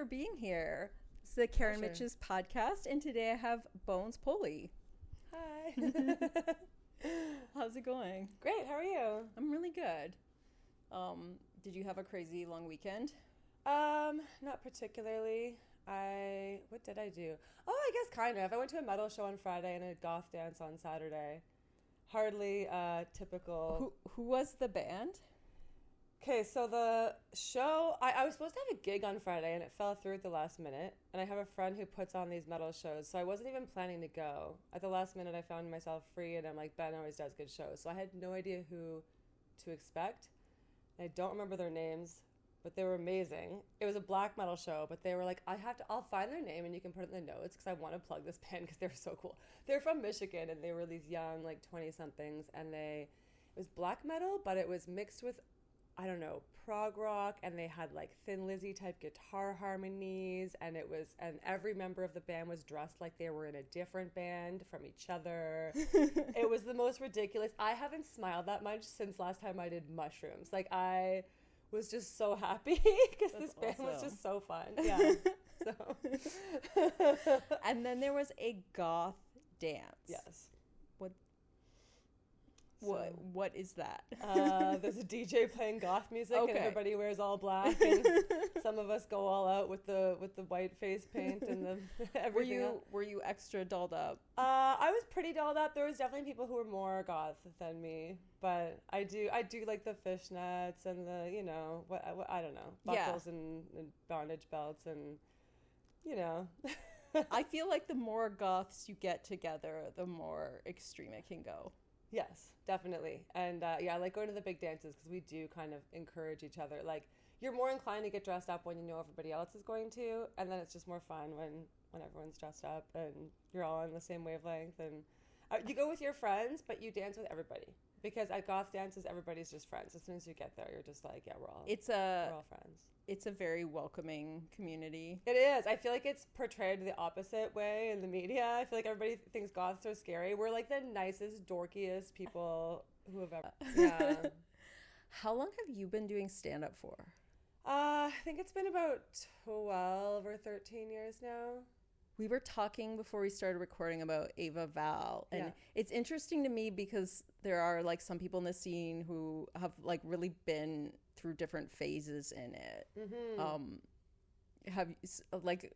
for being here. It's the Karen Pleasure. Mitches podcast, and today I have Bonez Poley. Hi. How's it going? Great. How are you? I'm really good. Did you have a crazy long weekend? Not particularly. What did I do? Oh, I guess kind of. I went to a metal show on Friday and a goth dance on Saturday. Hardly typical. Who was the band? Okay, so the show, I was supposed to have a gig on Friday and it fell through at the last minute. And I have a friend who puts on these metal shows, so I wasn't even planning to go. At the last minute, I found myself free, and I'm like, Ben always does good shows. So I had no idea who to expect. I don't remember their names, but they were amazing. It was a black metal show, but they were like, I'll find their name and you can put it in the notes because I want to plug this band because they're so cool. They're from Michigan, and they were these young, like 20-somethings, and it was black metal, but it was mixed with, I don't know, prog rock, and they had like Thin Lizzy type guitar harmonies, and every member of the band was dressed like they were in a different band from each other. It was the most ridiculous. I haven't smiled that much since last time I did mushrooms. Like, I was just so happy because this band was just so fun. Yeah. So. And then there was a goth dance. Yes. What is that? There's a DJ playing goth music, okay. And everybody wears all black, and some of us go all out with the white face paint and the everything. Were you extra dolled up? I was pretty dolled up. There was definitely people who were more goth than me, but I do like the fishnets and the what I don't know, buckles and bondage belts and I feel like the more goths you get together, the more extreme it can go. Yes, definitely. And I like going to the big dances because we do kind of encourage each other. Like, you're more inclined to get dressed up when you know everybody else is going to, and then it's just more fun when everyone's dressed up and you're all on the same wavelength. And you go with your friends, but you dance with everybody. Because at goth dances, everybody's just friends. As soon as you get there, you're just like, yeah, we're all friends. It's a very welcoming community. It is. I feel like it's portrayed the opposite way in the media. I feel like everybody thinks goths are scary. We're like the nicest, dorkiest people who have ever. Yeah. How long have you been doing stand-up for? I think it's been about 12 or 13 years now. We were talking before we started recording about Ava Val, and It's interesting to me because there are like some people in the scene who have like really been through different phases in it. Mm-hmm.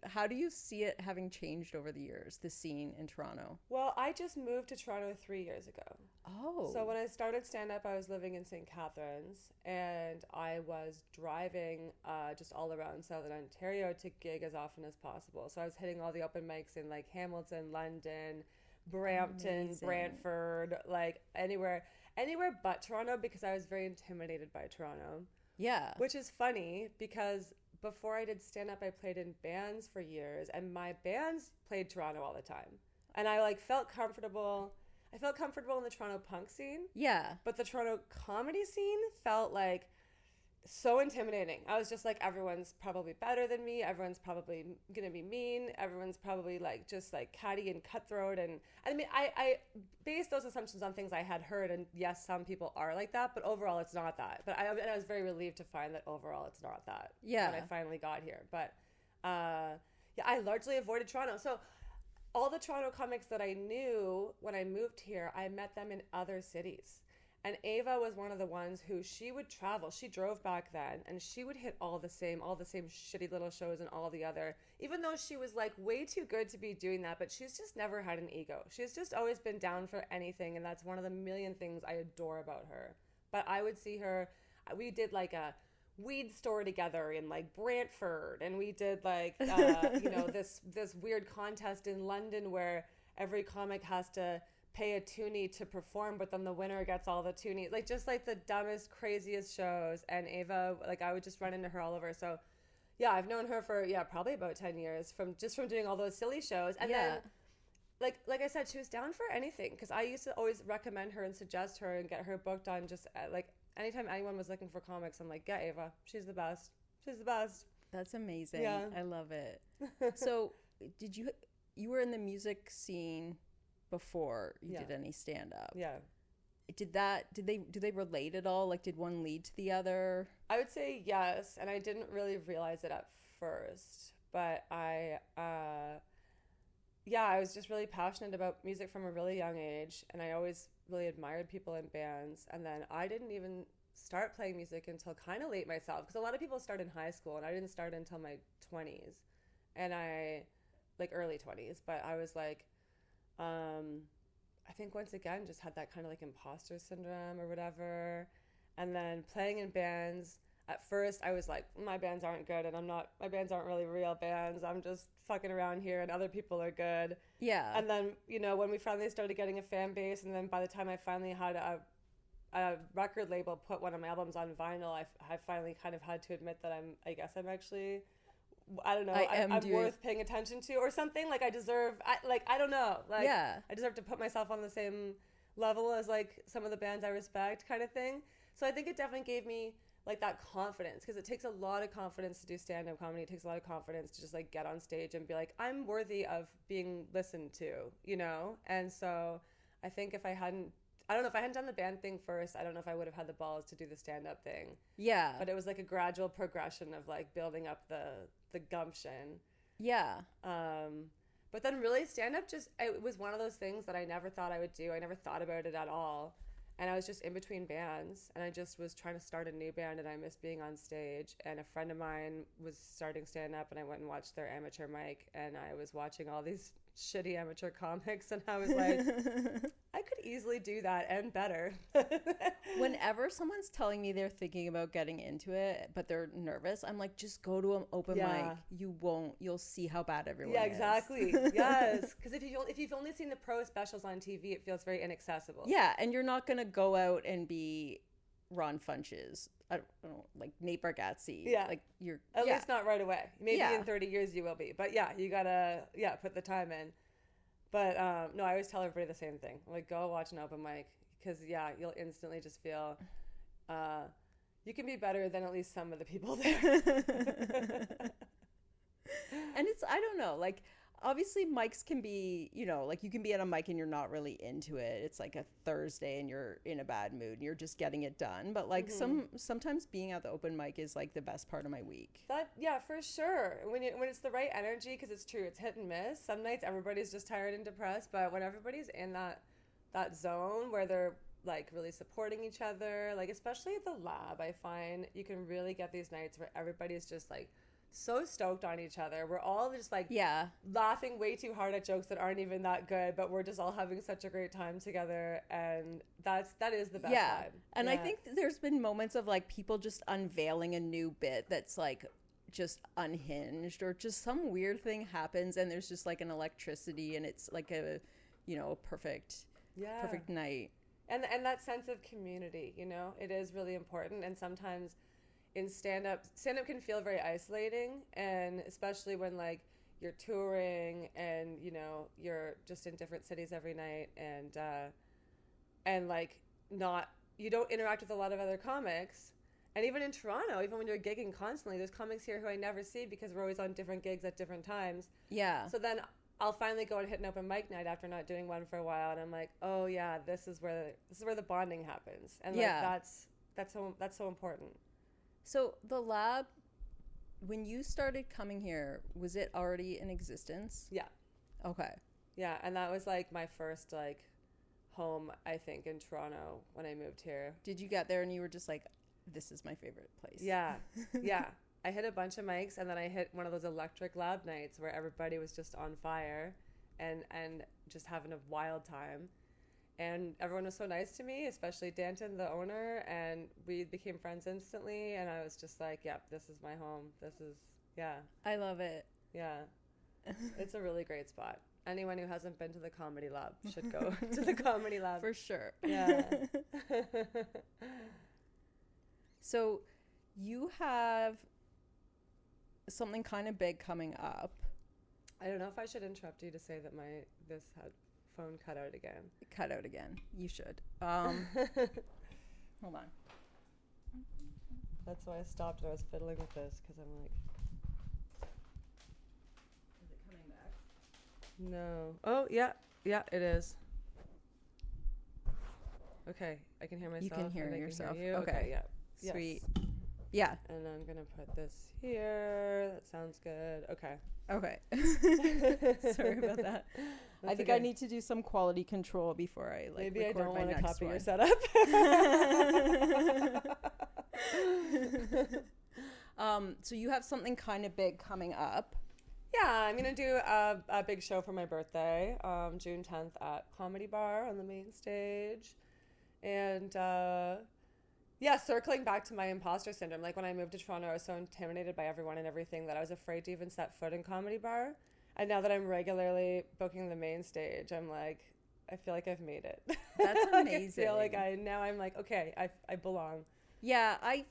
How do you see it having changed over the years, the scene in Toronto? Well, I just moved to Toronto 3 years ago. Oh. So when I started stand-up, I was living in St. Catharines, and I was driving just all around Southern Ontario to gig as often as possible. So I was hitting all the open mics in like Hamilton, London, Brampton, Amazing. Brantford, like anywhere but Toronto, because I was very intimidated by Toronto. Yeah. Which is funny because before I did stand-up, I played in bands for years, and my bands played Toronto all the time. And I felt comfortable. I felt comfortable in the Toronto punk scene. Yeah. But the Toronto comedy scene felt like so intimidating. I was just like, everyone's probably better than me. Everyone's probably going to be mean. Everyone's probably like just like catty and cutthroat. And I mean, I based those assumptions on things I had heard. And yes, some people are like that, but overall it's not that. But I was very relieved to find that overall it's not that. Yeah. When I finally got here. But I largely avoided Toronto. So all the Toronto comics that I knew when I moved here, I met them in other cities. And Ava was one of the ones who she would travel. She drove back then, and she would hit all the same shitty little shows and all the other, even though she was like way too good to be doing that, but she's just never had an ego. She's just always been down for anything, and that's one of the million things I adore about her. But I would see her, we did like a weed store together in like Brantford, and we did like, this weird contest in London where every comic has to pay a toonie to perform, but then the winner gets all the toonies. Like, just like the dumbest, craziest shows. And Ava, like, I would just run into her all over. So yeah, I've known her for probably about 10 years from doing all those silly shows. And then like I said, she was down for anything, because I used to always recommend her and suggest her and get her booked on just like anytime anyone was looking for comics. I'm like, get Ava, she's the best. That's amazing. Yeah. I love it. So you were in the music scene before you did any stand-up? Yeah. Do they relate at all? Like, did one lead to the other? I would say yes, and I didn't really realize it at first. but I was just really passionate about music from a really young age, and I always really admired people in bands. And then I didn't even start playing music until kind of late myself, because a lot of people start in high school, and I didn't start until my 20s, and like early 20s. But I was like, I think once again just had that kind of like imposter syndrome or whatever. And then playing in bands, at first I was like, my bands aren't good, and my bands aren't really real bands. I'm just fucking around here, and other people are good. Yeah. And then, when we finally started getting a fan base, and then by the time I finally had a record label put one of my albums on vinyl, I finally kind of had to admit that I'm actually, I don't know, I'm worth paying attention to or something. Like I don't know. Like, yeah. I deserve to put myself on the same level as like some of the bands I respect, kind of thing. So I think it definitely gave me like that confidence, because it takes a lot of confidence to do stand-up comedy. It takes a lot of confidence to just like get on stage and be like, I'm worthy of being listened to, And so I think if I hadn't done the band thing first, I don't know if I would have had the balls to do the stand-up thing. Yeah. But it was like a gradual progression of like building up the gumption. Yeah. But then really stand-up it was one of those things that I never thought I would do. I never thought about it at all. And I was just in between bands, and I just was trying to start a new band, and I missed being on stage. And a friend of mine was starting stand-up, and I went and watched their amateur mic, and I was watching all these shitty amateur comics, and I was like, I could easily do that and better. Whenever someone's telling me they're thinking about getting into it, but they're nervous, I'm like, just go to an open mic. You'll see how bad everyone is. Yeah, exactly. Yes. Because if you've only seen the pro specials on TV, it feels very inaccessible. Yeah, and you're not going to go out and be Ron Funches. I don't know, like Nate Bargatze. Yeah. Like you're at least not right away. Maybe in 30 years you will be. But yeah, you gotta put the time in. But no, I always tell everybody the same thing. Like, go watch an open mic, because you'll instantly just feel you can be better than at least some of the people there. And I don't know, like obviously mics can be, like you can be at a mic and you're not really into it. It's like a Thursday and you're in a bad mood and you're just getting it done. But like sometimes being at the open mic is like the best part of my week. Yeah, for sure. When it's the right energy, because it's true, it's hit and miss. Some nights everybody's just tired and depressed, but when everybody's in that zone where they're like really supporting each other, like especially at the lab, I find you can really get these nights where everybody's just like so stoked on each other. We're all just like laughing way too hard at jokes that aren't even that good, but we're just all having such a great time together, and that is the best vibe. And I think there's been moments of like people just unveiling a new bit that's like just unhinged, or just some weird thing happens and there's just like an electricity, and it's like a perfect night. And that sense of community, it is really important. And sometimes in stand-up can feel very isolating, and especially when like you're touring and you're just in different cities every night, and like you don't interact with a lot of other comics. And even in Toronto, even when you're gigging constantly, there's comics here who I never see because we're always on different gigs at different times. So then I'll finally go and hit an open mic night after not doing one for a while, and I'm like, oh yeah, this is where the bonding happens. And like that's so important. So the lab, when you started coming here, was it already in existence? Yeah. Okay. Yeah, and that was like my first like home, I think, in Toronto when I moved here. Did you get there and you were just like, this is my favorite place? Yeah. Yeah. I hit a bunch of mics, and then I hit one of those electric lab nights where everybody was just on fire and just having a wild time. And everyone was so nice to me, especially Danton, the owner, and we became friends instantly. And I was just like, yeah, this is my home. I love it. Yeah. It's a really great spot. Anyone who hasn't been to the Comedy Lab should go to the Comedy Lab. For sure. Yeah. So you have something kind of big coming up. I don't know if I should interrupt you to say that this had phone cut out again. You should. Hold on. That's why I stopped and I was fiddling with this, because I'm like, is it coming back? No. Oh yeah, it is. Okay, I can hear myself. You can hear yourself. Can hear you. Okay. Yeah. Sweet. Yes. Yeah. And I'm going to put this here. That sounds good. Okay. Okay. Sorry about that. I think I need to do some quality control before I like Maybe record I don't my want to next copy one. your setup. So you have something kind of big coming up. Yeah, I'm going to do a big show for my birthday, June 10th at Comedy Bar on the main stage. And circling back to my imposter syndrome, like when I moved to Toronto, I was so intimidated by everyone and everything that I was afraid to even set foot in Comedy Bar. And now that I'm regularly booking the main stage, I'm like, I feel like I've made it. That's amazing. I feel like I'm like, okay, I belong. Yeah, I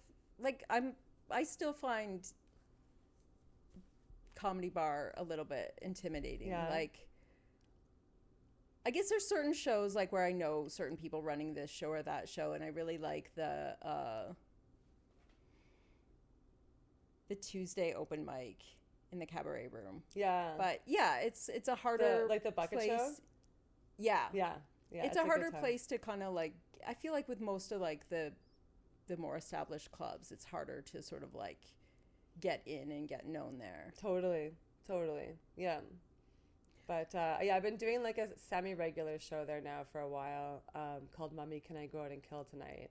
still find Comedy Bar a little bit intimidating. Yeah. Like, I guess there's certain shows like where I know certain people running this show or that show, and I really like the Tuesday open mic in the cabaret room. Yeah. But yeah, it's a harder like the bucket place. show? Yeah. Yeah. It's a harder place to kind of like, I feel like with most of like the more established clubs, it's harder to sort of like get in and get known there. Totally. Yeah. But I've been doing like a semi-regular show there now for a while, called Mummy, Can I Go Out and Kill Tonight?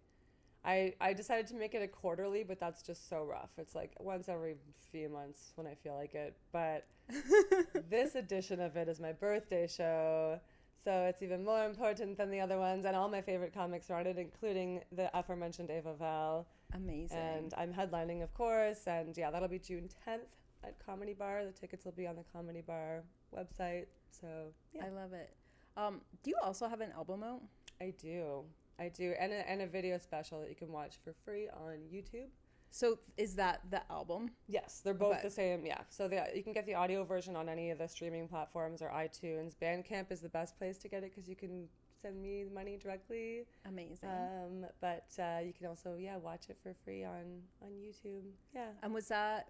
I decided to make it a quarterly, but that's just so rough. It's like once every few months when I feel like it. But this edition of it is my birthday show, so it's even more important than the other ones. And all my favorite comics are on it, including the aforementioned Ava Val. Amazing. And I'm headlining, of course. And yeah, that'll be June 10th at Comedy Bar. The tickets will be on the Comedy Bar website. So yeah. I love it. Do you also have an album out? I do, and a video special that you can watch for free on YouTube. So is that the album? Yes, they're both the same. Yeah, so you can get the audio version on any of the streaming platforms or iTunes. Bandcamp is the best place to get it because you can send me the money directly. Amazing. But you can also watch it for free on YouTube. Yeah. And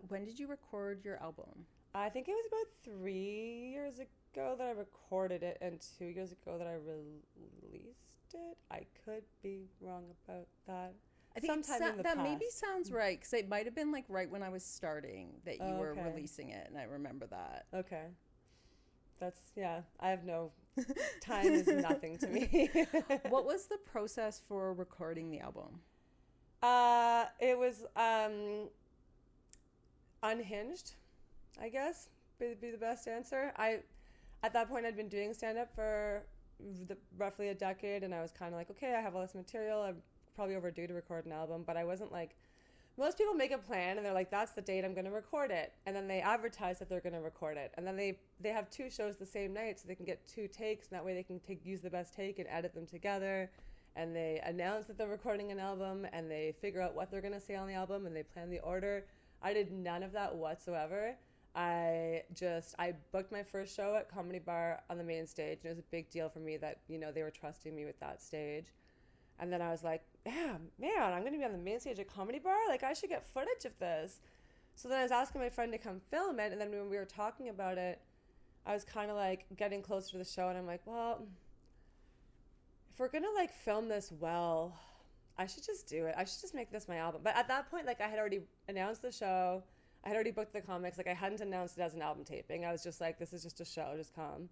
when did you record your album? I think it was about 3 years ago that I recorded it, and 2 years ago that I released it. I could be wrong about that. I think that maybe sounds right, because it might have been like right when I was starting that you were releasing it, and I remember that. Okay. I have no, time is nothing to me. What was the process for recording the album? It was unhinged, I guess, would be the best answer. At that point, I'd been doing stand-up for roughly a decade, and I was kind of like, okay, I have all this material. I'm probably overdue to record an album, but I wasn't like, most people make a plan, and they're like, that's the date I'm going to record it. And then they advertise that they're going to record it. And then they have 2 shows the same night, so they can get 2 takes, and that way they can use the best take and edit them together. And they announce that they're recording an album, and they figure out what they're going to say on the album, and they plan the order. I did none of that whatsoever. I booked my first show at Comedy Bar on the main stage, and it was a big deal for me that, they were trusting me with that stage. And then I was like, yeah, man, I'm going to be on the main stage at Comedy Bar? Like, I should get footage of this. So then I was asking my friend to come film it, and then when we were talking about it, I was kind of like getting closer to the show, and I'm like, well, if we're going to like film this well, I should just do it. I should just make this my album. But at that point, like, I had already announced the show. I had already booked the comics. Like, I hadn't announced it as an album taping. I was just like, this is just a show. Just come.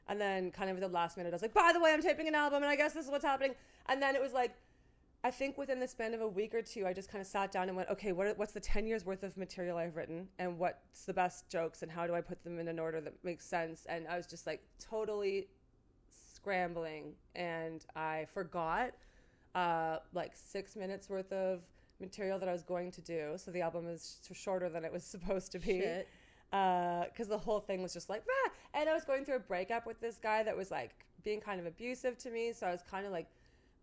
And then kind of at the last minute, I was like, by the way, I'm taping an album, and I guess this is what's happening. And then it was like, I think within the span of a week or two, I just kind of sat down and went, okay, what's the 10 years worth of material I've written, and what's the best jokes, and how do I put them in an order that makes sense? And I was just like totally scrambling, and I forgot like 6 minutes worth of material that I was going to do. So the album is shorter than it was supposed to be. Shit. Because the whole thing was just like, rah! And I was going through a breakup with this guy that was like being kind of abusive to me. So I was kind of like,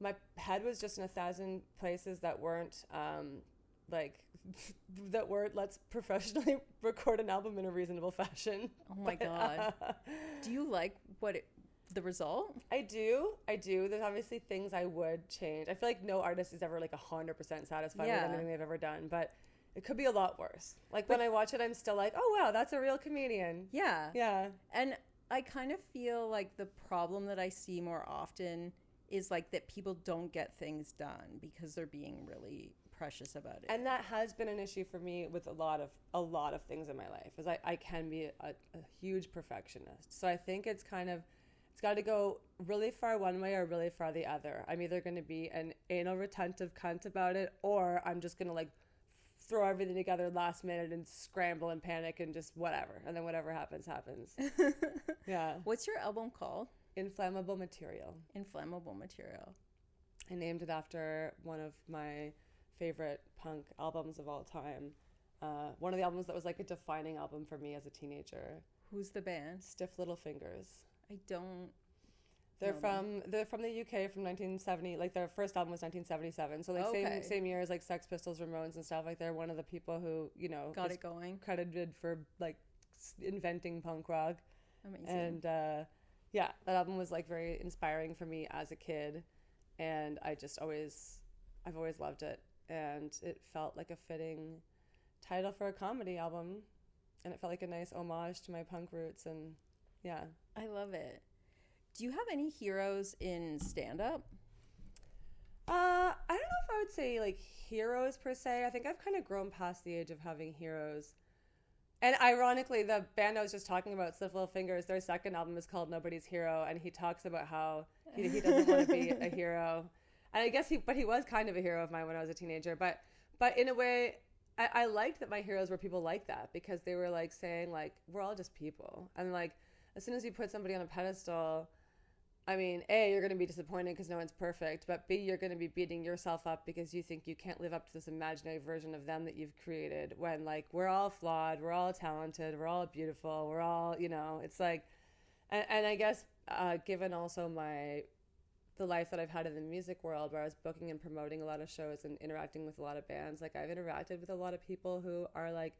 my head was just in 1,000 places that weren't let's professionally record an album in a reasonable fashion. Oh my God. Do you like the result? I do. There's obviously things I would change. I feel like no artist is ever like 100% satisfied with anything they've ever done, but it could be a lot worse. Like when I watch it, I'm still like, oh wow, that's a real comedian. Yeah. Yeah. And I kind of feel like the problem that I see more often is like that people don't get things done because they're being really precious about it. And that has been an issue for me with a lot of things in my life, is I can be a huge perfectionist. So I think it's got to go really far one way or really far the other. I'm either going to be an anal retentive cunt about it, or I'm just going to like throw everything together last minute and scramble and panic and just whatever. And then whatever happens. Yeah. What's your album called? Inflammable Material. Inflammable Material. I named it after one of my favorite punk albums of all time. One of the albums that was like a defining album for me as a teenager. Who's the band? Stiff Little Fingers. I don't. They're from the UK from 1970. Like their first album was 1977. So like same year as like Sex Pistols, Ramones and stuff. Like they're one of the people who, you know, got it going. Credited for like inventing punk rock. Amazing. And yeah, that album was like very inspiring for me as a kid, and I've always loved it, and it felt like a fitting title for a comedy album, and it felt like a nice homage to my punk roots, and yeah. I love it. Do you have any heroes in stand-up? I don't know if I would say like heroes per se. I think I've kind of grown past the age of having heroes. And ironically, the band I was just talking about, Stiff Little Fingers, their second album is called Nobody's Hero, and he talks about how he doesn't want to be a hero. And I guess he was kind of a hero of mine when I was a teenager. But in a way, I liked that my heroes were people like that, because they were like saying like, we're all just people. And like, as soon as you put somebody on a pedestal, I mean, A, you're going to be disappointed because no one's perfect, but B, you're going to be beating yourself up because you think you can't live up to this imaginary version of them that you've created, when like we're all flawed, we're all talented, we're all beautiful, we're all, you know, it's like, and I guess given also the life that I've had in the music world, where I was booking and promoting a lot of shows and interacting with a lot of bands, like I've interacted with a lot of people who are like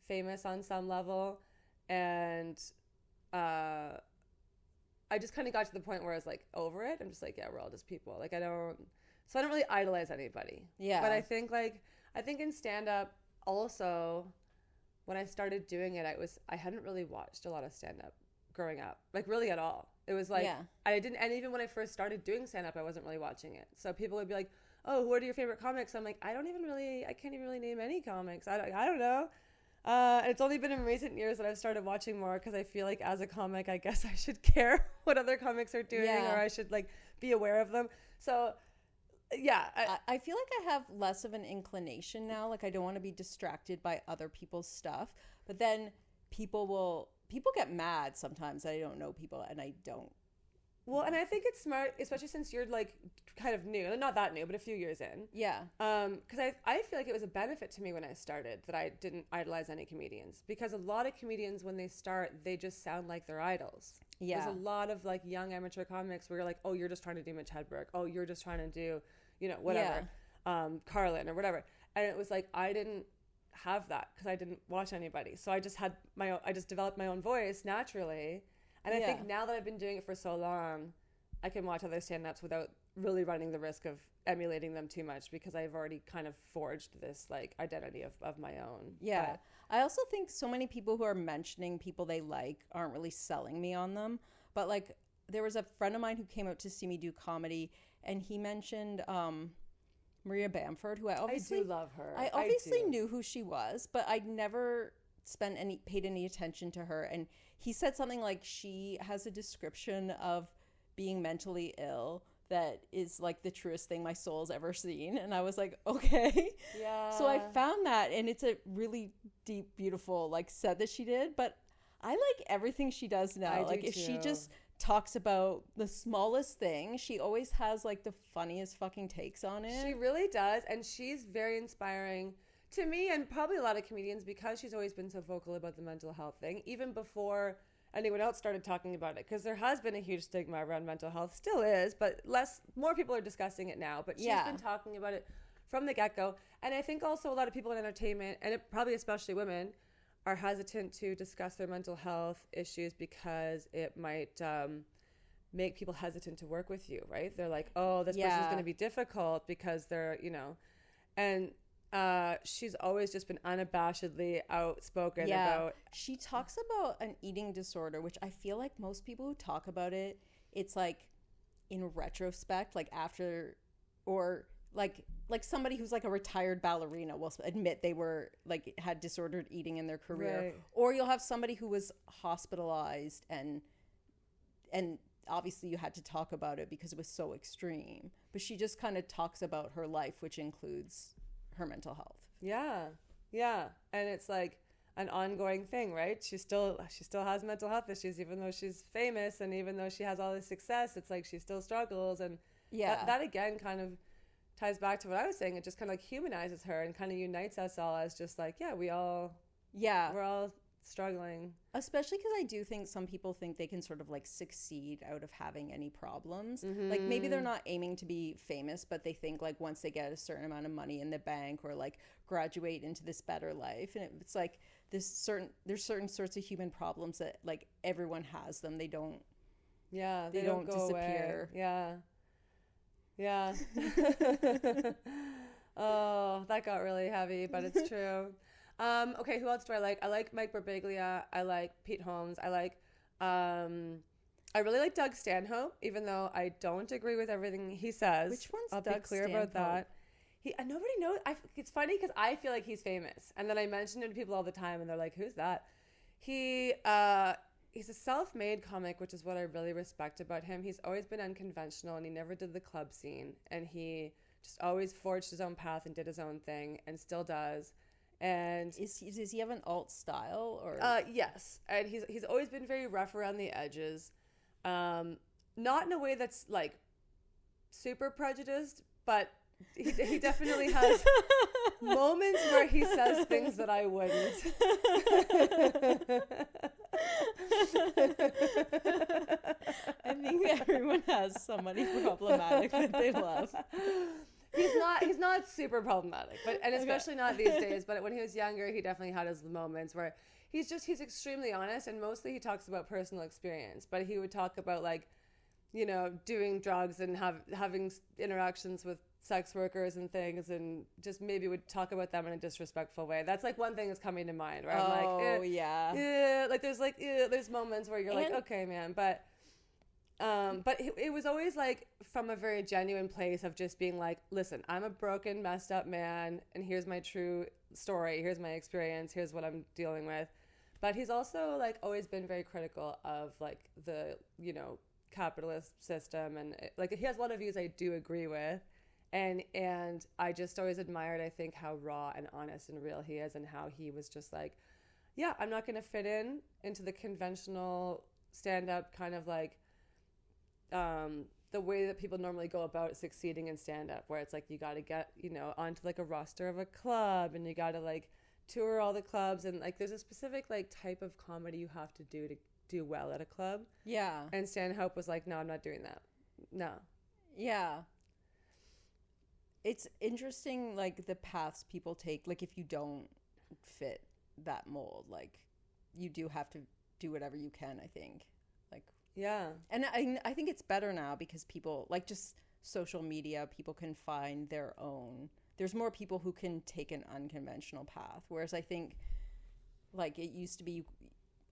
famous on some level, and I just kind of got to the point where I was like over it. I'm just like, yeah, we're all just people. Like I don't really idolize anybody. Yeah. But I think in stand up also, when I started doing it, I hadn't really watched a lot of stand up growing up, like really at all. It was like, I didn't, and even when I first started doing stand up, I wasn't really watching it. So people would be like, oh, what are your favorite comics? I'm like, I can't even really name any comics. I don't know. And it's only been in recent years that I've started watching more, because I feel like as a comic, I guess I should care what other comics are doing, or I should like be aware of them. So yeah. I feel like I have less of an inclination now. Like I don't want to be distracted by other people's stuff, but then people get mad sometimes that I don't know people, and I don't. Well, and I think it's smart, especially since you're like kind of new, not that new, but a few years in. Yeah. Because I feel like it was a benefit to me when I started that I didn't idolize any comedians, because a lot of comedians, when they start, they just sound like their idols. Yeah. There's a lot of like young amateur comics where you're like, oh, you're just trying to do Mitch Hedberg. Oh, you're just trying to do, you know, whatever, Carlin or whatever. And it was like, I didn't have that because I didn't watch anybody. So I just developed my own voice naturally. And I think now that I've been doing it for so long, I can watch other stand-ups without really running the risk of emulating them too much, because I've already kind of forged this like identity of my own. Yeah. But I also think so many people who are mentioning people they like aren't really selling me on them. But like there was a friend of mine who came out to see me do comedy, and he mentioned Maria Bamford, who I do love her. I obviously knew who she was, but I'd never paid any attention to her. And he said something like she has a description of being mentally ill that is like the truest thing my soul's ever seen. And I was like, okay. Yeah. So I found that, and it's a really deep, beautiful like set that she did. But I like everything she does now. Like if she just talks about the smallest thing, she always has like the funniest fucking takes on it. She really does. And she's very inspiring to me, and probably a lot of comedians, because she's always been so vocal about the mental health thing, even before anyone else started talking about it, because there has been a huge stigma around mental health, still is, but more people are discussing it now, but she's been talking about it from the get-go. And I think also a lot of people in entertainment, and probably especially women, are hesitant to discuss their mental health issues because it might make people hesitant to work with you, right? They're like, oh, this person's going to be difficult because they're, you know, and she's always just been unabashedly outspoken about. She talks about an eating disorder, which I feel like most people who talk about it, it's like in retrospect, like after, or like like somebody who's like a retired ballerina will admit they were like had disordered eating in their career, Right. or you'll have somebody who was hospitalized and obviously you had to talk about it because it was so extreme, but she just kind of talks about her life, which includes her mental health. Yeah. And it's like an ongoing thing, right? She still has mental health issues, even though she's famous, and even though she has all this success, it's like she still struggles. And that again kind of ties back to what I was saying. It just kind of like humanizes her and kind of unites us all as just like, we're all struggling. Especially because I do think some people think they can sort of like succeed out of having any problems. Like maybe they're not aiming to be famous, but they think like once they get a certain amount of money in the bank or like graduate into this better life, and it's like there's certain sorts of human problems that like everyone has them. They don't go disappear. Away. Yeah. Oh, that got really heavy, but it's true. Okay, who else do I like? I like Mike Birbiglia. I like Pete Holmes. I really like Doug Stanhope, even though I don't agree with everything he says. Which one's I'll Doug be clear Stanhope? about that. Nobody knows. It's funny because I feel like he's famous, and then I mention him to people all the time, and they're like, "Who's that?" He's a self-made comic, which is what I really respect about him. He's always been unconventional, and he never did the club scene, and he just always forged his own path and did his own thing, and still does. And does he have an alt style or? Yes, and he's always been very rough around the edges, not in a way that's like super prejudiced, but he definitely has moments where he says things that I wouldn't. I think everyone has somebody problematic that they love. He's not super problematic, and especially not these days. But when he was younger, he definitely had his moments where he's extremely honest, and mostly he talks about personal experience. But he would talk about like, doing drugs and having interactions with sex workers and things, and just maybe would talk about them in a disrespectful way. That's like one thing that's coming to mind where I'm like, like there's moments where you're like, okay, man, but it was always like from a very genuine place of just being like, listen, I'm a broken, messed up man, and here's my true story, here's my experience, here's what I'm dealing with. But he's also like always been very critical of like the capitalist system, and like he has a lot of views I do agree with. And I just always admired, I think, how raw and honest and real he is, and how he was just like, I'm not going to fit into the conventional stand-up kind of like the way that people normally go about succeeding in stand-up, where it's like you got to get, onto like a roster of a club, and you got to like tour all the clubs, and like there's a specific like type of comedy you have to do well at a club. Yeah. And Stanhope was like, no, I'm not doing that. No. Yeah. It's interesting, like, the paths people take. Like, if you don't fit that mold, like, you do have to do whatever you can, I think. Like, yeah. And I think it's better now because people, like, just social media, people can find their own. There's more people who can take an unconventional path. Whereas I think, like, it used to be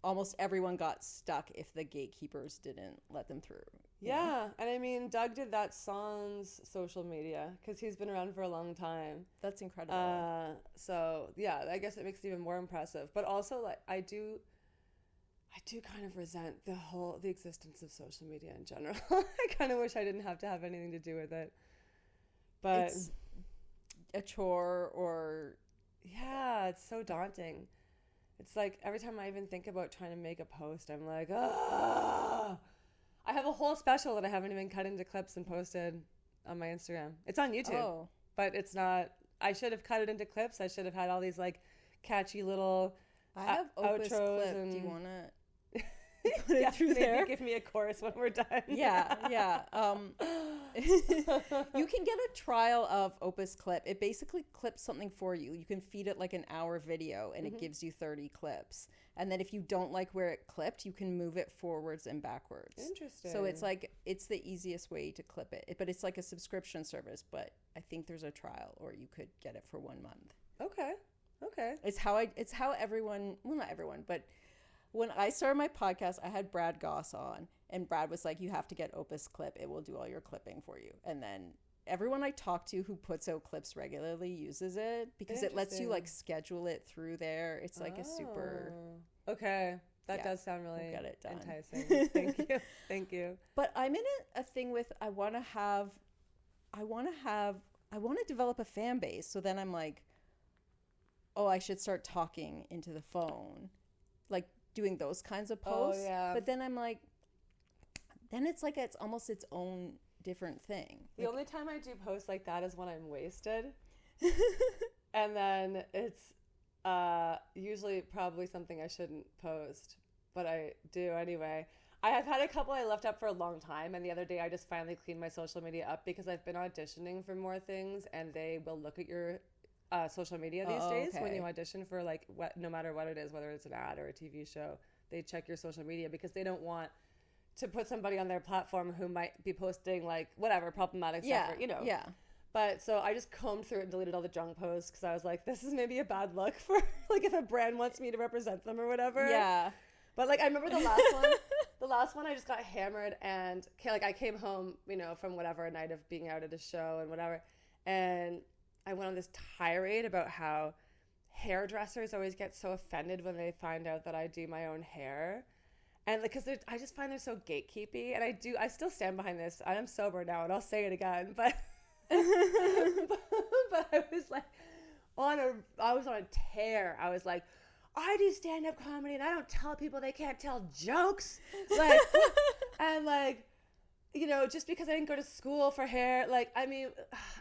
almost everyone got stuck if the gatekeepers didn't let them through. Yeah, and I mean, Doug did that sans social media because he's been around for a long time. That's incredible. So yeah, I guess it makes it even more impressive. But also, like, I do kind of resent the existence of social media in general. I kind of wish I didn't have to have anything to do with it. But it's a chore, or it's so daunting. It's like every time I even think about trying to make a post, I'm like, ah. I have a whole special that I haven't even cut into clips and posted on my Instagram. It's on YouTube, but it's not. I should have cut it into clips. I should have had all these like catchy little I have Opus outros. Clip. And do you want to put it through there? Give me a chorus when we're done. Yeah. You can get a trial of Opus Clip. It basically clips something for you. You can feed it like an hour video, and it gives you 30 clips. And then if you don't like where it clipped, you can move it forwards and backwards. Interesting. So it's like, it's the easiest way to clip it. But it's like a subscription service. But I think there's a trial, or you could get it for 1 month. Okay. It's how everyone, well, not everyone, but when I started my podcast, I had Brad Goss on, and Brad was like, you have to get Opus Clip. It will do all your clipping for you. And then everyone I talk to who puts out clips regularly uses it because it lets you like schedule it through there. It's like a super. Okay. That does sound really get it done. Enticing. Thank you. Thank you. But I'm in a thing with I want to develop a fan base. So then I'm like, oh, I should start talking into the phone, like doing those kinds of posts. Oh, yeah. But then I'm like, then it's like it's almost its own different thing. The only time I do posts like that is when I'm wasted. And then it's usually probably something I shouldn't post, but I do anyway. I have had a couple I left up for a long time, and the other day I just finally cleaned my social media up because I've been auditioning for more things, and they will look at your social media these days when you audition for like no matter what it is, whether it's an ad or a TV show, they check your social media because they don't want to put somebody on their platform who might be posting like whatever problematic stuff, or, you know. Yeah. But so I just combed through it and deleted all the junk posts because I was like, this is maybe a bad look for like if a brand wants me to represent them or whatever. Yeah. But like I remember the last one, I just got hammered and like I came home, you know, from whatever a night of being out at a show and whatever, and I went on this tirade about how hairdressers always get so offended when they find out that I do my own hair. And like, because I just find they're so gatekeepy, and I still stand behind this. I am sober now, and I'll say it again. But but I was like I was on a tear. I was like, I do stand-up comedy, and I don't tell people they can't tell jokes. Like, and like, you know, just because I didn't go to school for hair, like, I mean,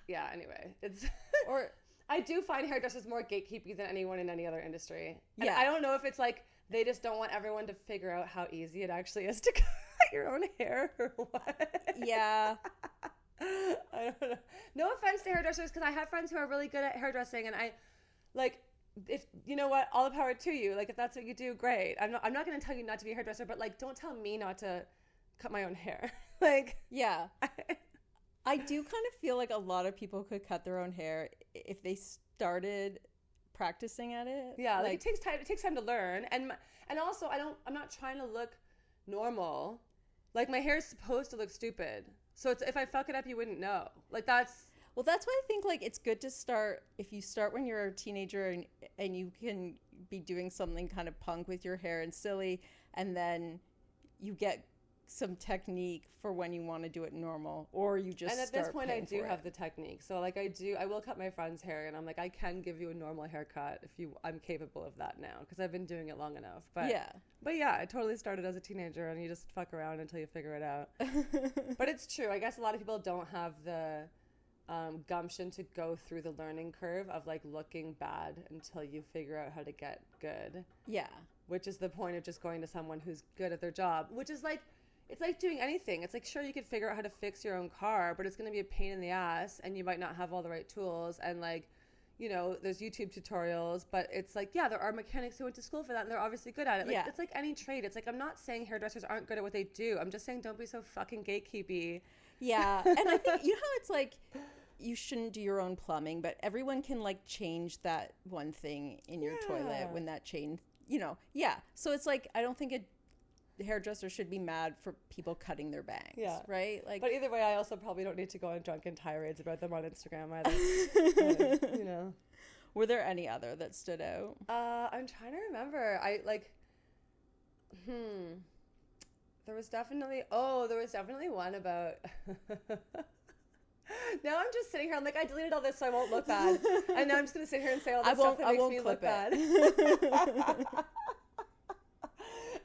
yeah. Anyway, it's or I do find hairdressers more gatekeepy than anyone in any other industry. And I don't know if it's like they just don't want everyone to figure out how easy it actually is to cut your own hair or what. Yeah. I don't know. No offense to hairdressers, because I have friends who are really good at hairdressing, and I like, if you know what, all the power to you. Like, if that's what you do, great. I'm not going to tell you not to be a hairdresser, but like, don't tell me not to cut my own hair. Like, yeah. I do kind of feel like a lot of people could cut their own hair if they started practicing at it. Yeah, like it takes time. It takes time to learn, and also I'm not trying to look normal. Like, my hair is supposed to look stupid, so it's if I fuck it up, you wouldn't know. Like, that's why I think like it's good to start if you start when you're a teenager and you can be doing something kind of punk with your hair and silly, and then you get some technique for when you want to do it normal, or you just. And at this point, I do have the technique. So like I will cut my friend's hair, and I'm like, I can give you a normal haircut if I'm capable of that now, because I've been doing it long enough. But yeah, I totally started as a teenager, and you just fuck around until you figure it out. But it's true. I guess a lot of people don't have the gumption to go through the learning curve of like looking bad until you figure out how to get good. Yeah. Which is the point of just going to someone who's good at their job, which is like, it's like doing anything. It's like, sure, you could figure out how to fix your own car, but it's going to be a pain in the ass, and you might not have all the right tools. And like, you know, there's YouTube tutorials, but it's like, yeah, there are mechanics who went to school for that, and they're obviously good at it. Like, it's like any trade. It's like, I'm not saying hairdressers aren't good at what they do. I'm just saying, don't be so fucking gatekeepy. Yeah. And I think, you know how it's like, you shouldn't do your own plumbing, but everyone can like change that one thing in your toilet when that change, you know. Yeah. So it's like, I don't think the hairdresser should be mad for people cutting their bangs. Yeah. Right? Like, but either way, I also probably don't need to go on drunken tirades about them on Instagram either. But, you know. Were there any other that stood out? I'm trying to remember. There was definitely one about now I'm just sitting here, I'm like, I deleted all this so I won't look bad. And now I'm just gonna sit here and say all this stuff that makes me look bad.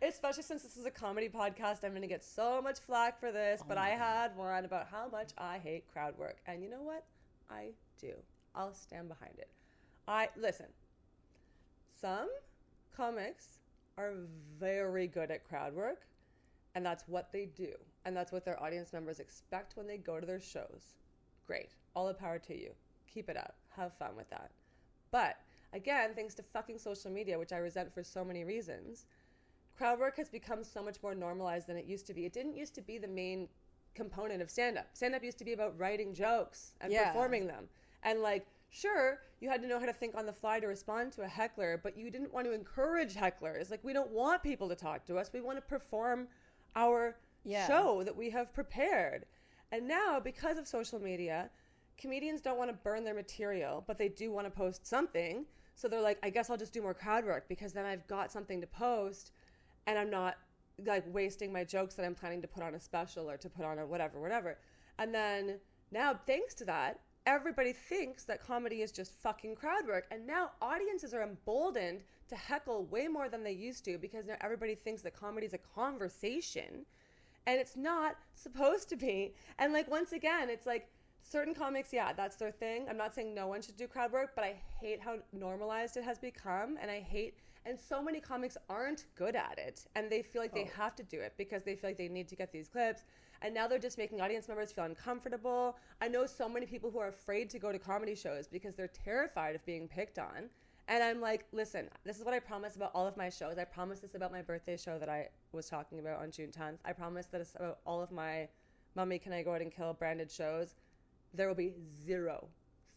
Especially since this is a comedy podcast, I'm going to get so much flack for this, but I had one about how much I hate crowd work. And you know what? I do. I'll stand behind it. Listen, some comics are very good at crowd work, and that's what they do. And that's what their audience members expect when they go to their shows. Great. All the power to you. Keep it up. Have fun with that. But again, thanks to fucking social media, which I resent for so many reasons, crowd work has become so much more normalized than it used to be. It didn't used to be the main component of stand-up. Stand-up used to be about writing jokes and performing them. And like, sure, you had to know how to think on the fly to respond to a heckler, but you didn't want to encourage hecklers. Like, we don't want people to talk to us. We want to perform our show that we have prepared. And now, because of social media, comedians don't want to burn their material, but they do want to post something. So they're like, I guess I'll just do more crowd work because then I've got something to post and I'm not like wasting my jokes that I'm planning to put on a special or to put on a whatever. And then now, thanks to that, everybody thinks that comedy is just fucking crowd work. And now audiences are emboldened to heckle way more than they used to because now everybody thinks that comedy is a conversation and it's not supposed to be. And like, once again, it's like certain comics, yeah, that's their thing. I'm not saying no one should do crowd work, but I hate how normalized it has become. And so many comics aren't good at it. And they feel like they have to do it because they feel like they need to get these clips. And now they're just making audience members feel uncomfortable. I know so many people who are afraid to go to comedy shows because they're terrified of being picked on. And I'm like, listen, this is what I promise about all of my shows. I promise this about my birthday show that I was talking about on June 10th. I promise that it's about all of my Mummy Can I Go Out and Kill branded shows. There will be zero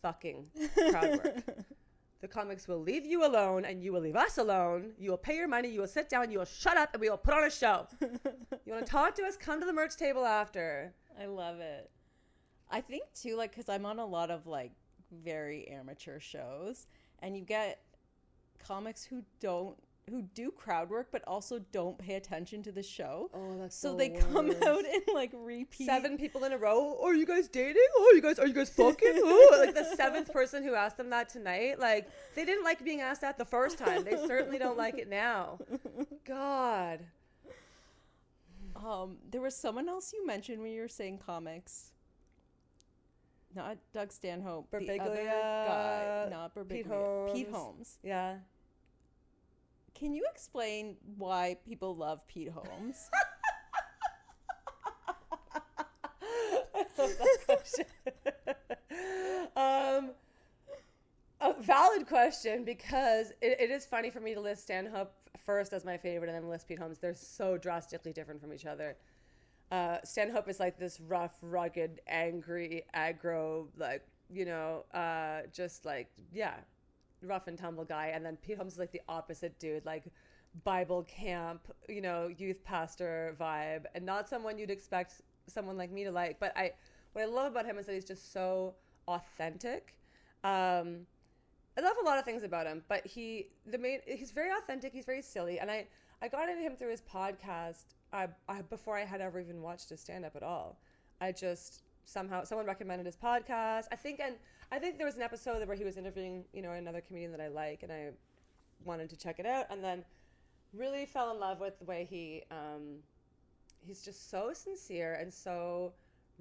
fucking crowd work. The comics will leave you alone and you will leave us alone. You will pay your money, you will sit down, you will shut up, and we will put on a show. You want to talk to us? Come to the merch table after. I love it. I think too, like, because I'm on a lot of like very amateur shows, and you get comics who do crowd work but also don't pay attention to the show. Oh, that's so the they worst. come out and like repeat 7 people in a row. Oh, are you guys dating? Oh, are you guys fucking? Oh, like the 7th person who asked them that tonight, like they didn't like being asked that the first time. They certainly don't like it now. God. There was someone else you mentioned when you were saying comics. Not Doug Stanhope. Birbiglia. The other guy. Not Birbiglia. Pete Holmes. Yeah. Can you explain why people love Pete Holmes? I love that question. A valid question because it is funny for me to list Stanhope first as my favorite and then list Pete Holmes. They're so drastically different from each other. Stanhope is like this rough, rugged, angry, aggro, like, just like, yeah, rough and tumble guy. And then Pete Holmes is like the opposite dude, like Bible camp, youth pastor vibe, and not someone you'd expect someone like me to like. But what I love about him is that he's just so authentic. I love a lot of things about him, but he's very authentic. He's very silly. And I got into him through his podcast before I had ever even watched his stand-up at all. I just somehow, someone recommended his podcast. I think there was an episode where he was interviewing, another comedian that I like, and I wanted to check it out, and then really fell in love with the way he's just so sincere and so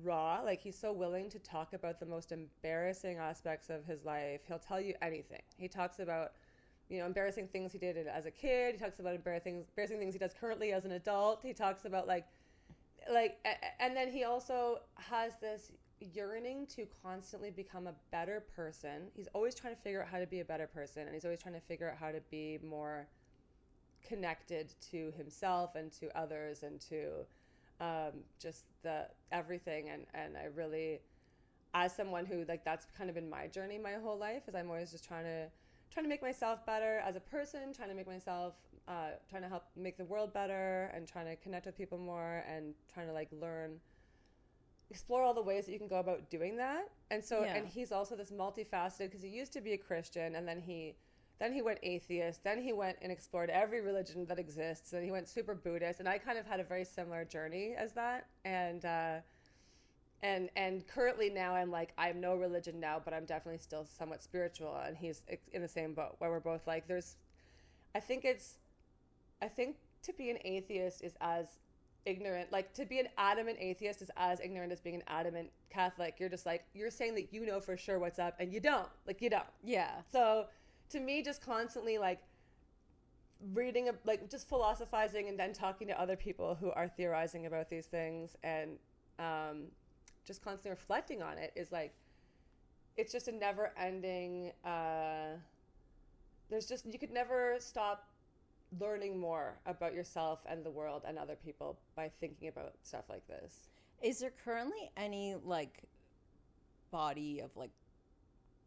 raw. Like, he's so willing to talk about the most embarrassing aspects of his life. He'll tell you anything. He talks about, embarrassing things he did as a kid. He talks about embarrassing things he does currently as an adult. He talks about and then he also has this yearning to constantly become a better person. He's always trying to figure out how to be a better person, and he's always trying to figure out how to be more connected to himself and to others and to just the everything. And I really, as someone who, like, that's kind of been my journey my whole life, is I'm always just trying to make myself better as a person, trying to make myself trying to help make the world better, and trying to connect with people more, and trying to explore all the ways that you can go about doing that. And so, and he's also this multifaceted, because he used to be a Christian, and then he went atheist, then he went and explored every religion that exists, and he went super Buddhist, and I kind of had a very similar journey as that. And currently now I'm like, I'm no religion now, but I'm definitely still somewhat spiritual, and he's in the same boat, where we're both like, I think to be an atheist is as ignorant, like to be an adamant atheist is as ignorant as being an adamant Catholic. You're just like, you're saying that you know for sure what's up, and you don't. Yeah. So to me, just constantly reading, just philosophizing and then talking to other people who are theorizing about these things, and just constantly reflecting on it is it's just a never ending, you could never stop learning more about yourself and the world and other people by thinking about stuff like this. Is there currently any body of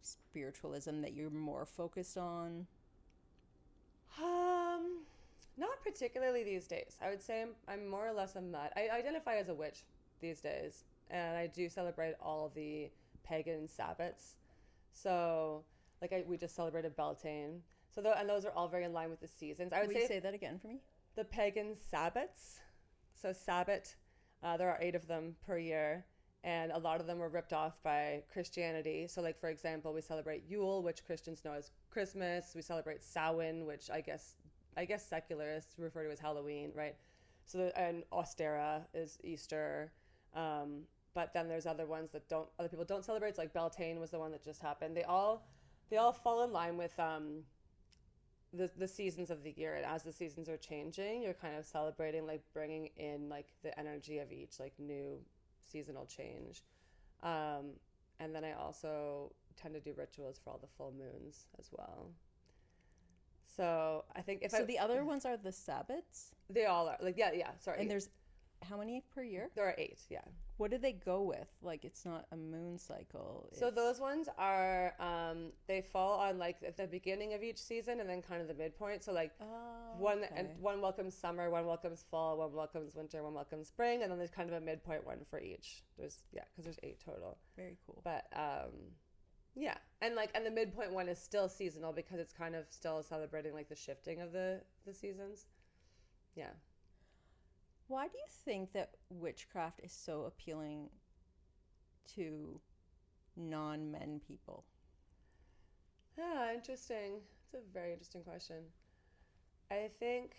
spiritualism that you're more focused on? Not particularly these days. I would say I'm more or less a nut. I identify as a witch these days, and I do celebrate all the pagan Sabbats. So like we just celebrated Beltane. So and those are all very in line with the seasons. I would say that again for me. The pagan Sabbats. So Sabbat, there are 8 of them per year, and a lot of them were ripped off by Christianity. So like, for example, we celebrate Yule, which Christians know as Christmas. We celebrate Samhain, which I guess secularists refer to as Halloween, right? So and Ostera is Easter. But then there's other ones that other people don't celebrate. It's like Beltane was the one that just happened. They all fall in line with the seasons of the year, and as the seasons are changing, you're kind of celebrating, like bringing in like the energy of each like new seasonal change. And then I also tend to do rituals for all the full moons as well. So I think the other ones are the Sabbats? They all are like, yeah, sorry. And there's how many per year? There are 8, yeah. What do they go with? Like, it's not a moon cycle. So those ones are, they fall on like at the beginning of each season and then kind of the midpoint. So like one welcomes summer, one welcomes fall, one welcomes winter, one welcomes spring, and then there's kind of a midpoint one for each. Because there's 8 total. Very cool. But yeah, and the midpoint one is still seasonal because it's kind of still celebrating like the shifting of the seasons. Yeah. Why do you think that witchcraft is so appealing to non-men people? Yeah, interesting. It's a very interesting question. I think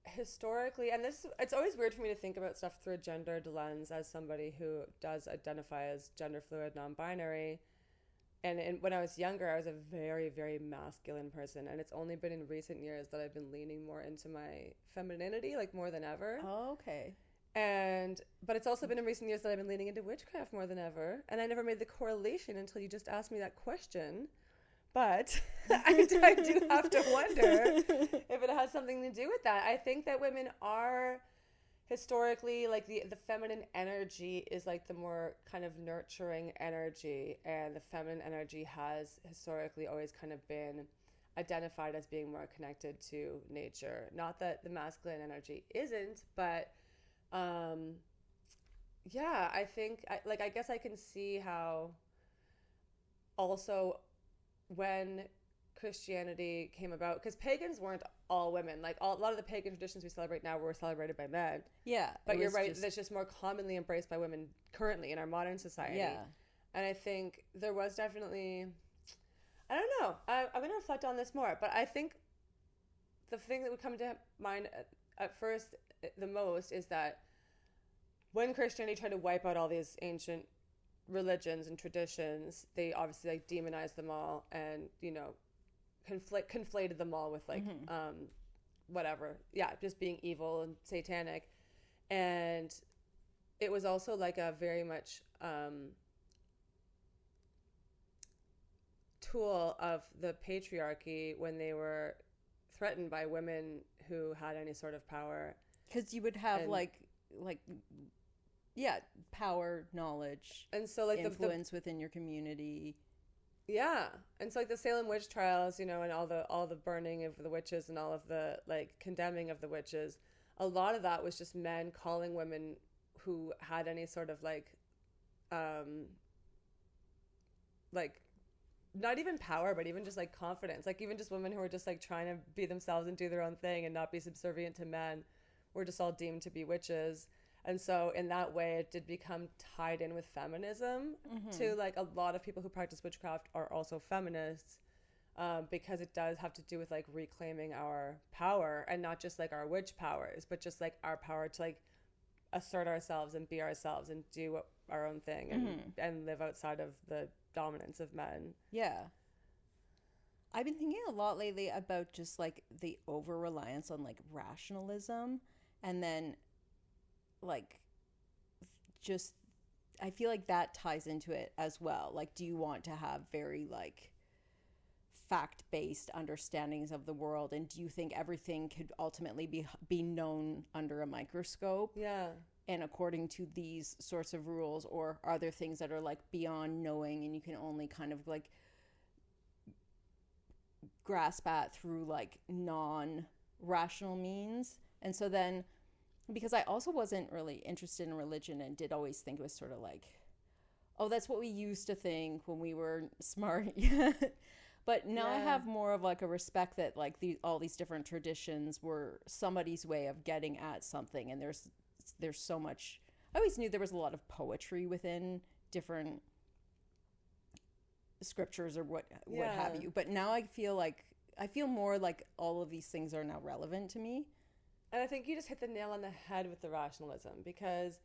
historically, and it's always weird for me to think about stuff through a gendered lens as somebody who does identify as gender fluid, non-binary. And when I was younger, I was a very, very masculine person. And it's only been in recent years that I've been leaning more into my femininity, like more than ever. Oh, okay. But it's also been in recent years that I've been leaning into witchcraft more than ever. And I never made the correlation until you just asked me that question. But I do have to wonder if it has something to do with that. I think that women are historically, like the feminine energy is like the more kind of nurturing energy, and the feminine energy has historically always kind of been identified as being more connected to nature. Not that the masculine energy isn't, but yeah, I think I guess I can see how also when Christianity came about, because pagans weren't all women. Like a lot of the pagan traditions we celebrate now were celebrated by men. Yeah. But you're right, that's just more commonly embraced by women currently in our modern society. Yeah. And I think there was definitely, I don't know, I'm going to reflect on this more, but I think the thing that would come to mind at first the most is that when Christianity tried to wipe out all these ancient religions and traditions, they obviously like demonized them all and, conflated them all with like whatever, just being evil and satanic. And it was also like a very much tool of the patriarchy when they were threatened by women who had any sort of power, because you would have power, knowledge, and so like influence within your community. Yeah. And so like the Salem witch trials, and all the burning of the witches and all of the like condemning of the witches, a lot of that was just men calling women who had any sort of like not even power, but even just like confidence, like even just women who were just like trying to be themselves and do their own thing and not be subservient to men were just all deemed to be witches. And so in that way, it did become tied in with feminism to like a lot of people who practice witchcraft are also feminists, because it does have to do with like reclaiming our power, and not just like our witch powers, but just like our power to like assert ourselves and be ourselves and do our own thing and live outside of the dominance of men. Yeah. I've been thinking a lot lately about just like the over-reliance on like rationalism, and then like just I feel like that ties into it as well. Like, do you want to have very like fact-based understandings of the world, and do you think everything could ultimately be known under a microscope? Yeah. And according to these sorts of rules, or are there things that are like beyond knowing and you can only kind of like grasp at through like non-rational means? And so then, because I also wasn't really interested in religion and did always think it was sort of like oh, that's what we used to think when we were smart. But now I have more of like a respect that like all these different traditions were somebody's way of getting at something, and there's so much. I always knew there was a lot of poetry within different scriptures or what have you, but now I feel more like all of these things are now relevant to me. And I think you just hit the nail on the head with the rationalism, because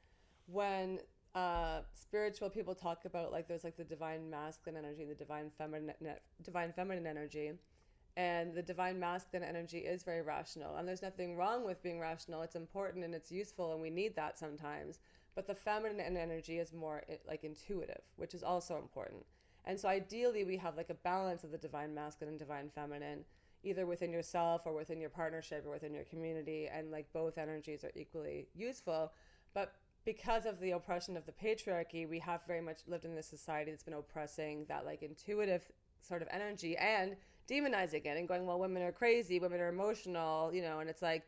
when spiritual people talk about like there's like the divine masculine energy, the divine feminine energy, and the divine masculine energy is very rational, and there's nothing wrong with being rational. It's important and it's useful, and we need that sometimes. But the feminine energy is more like intuitive, which is also important. And so ideally we have like a balance of the divine masculine and divine feminine, either within yourself or within your partnership or within your community, and like both energies are equally useful. But because of the oppression of the patriarchy, we have very much lived in this society that's been oppressing that like intuitive sort of energy and demonizing it and going, well, women are crazy, women are emotional, you know. And it's like,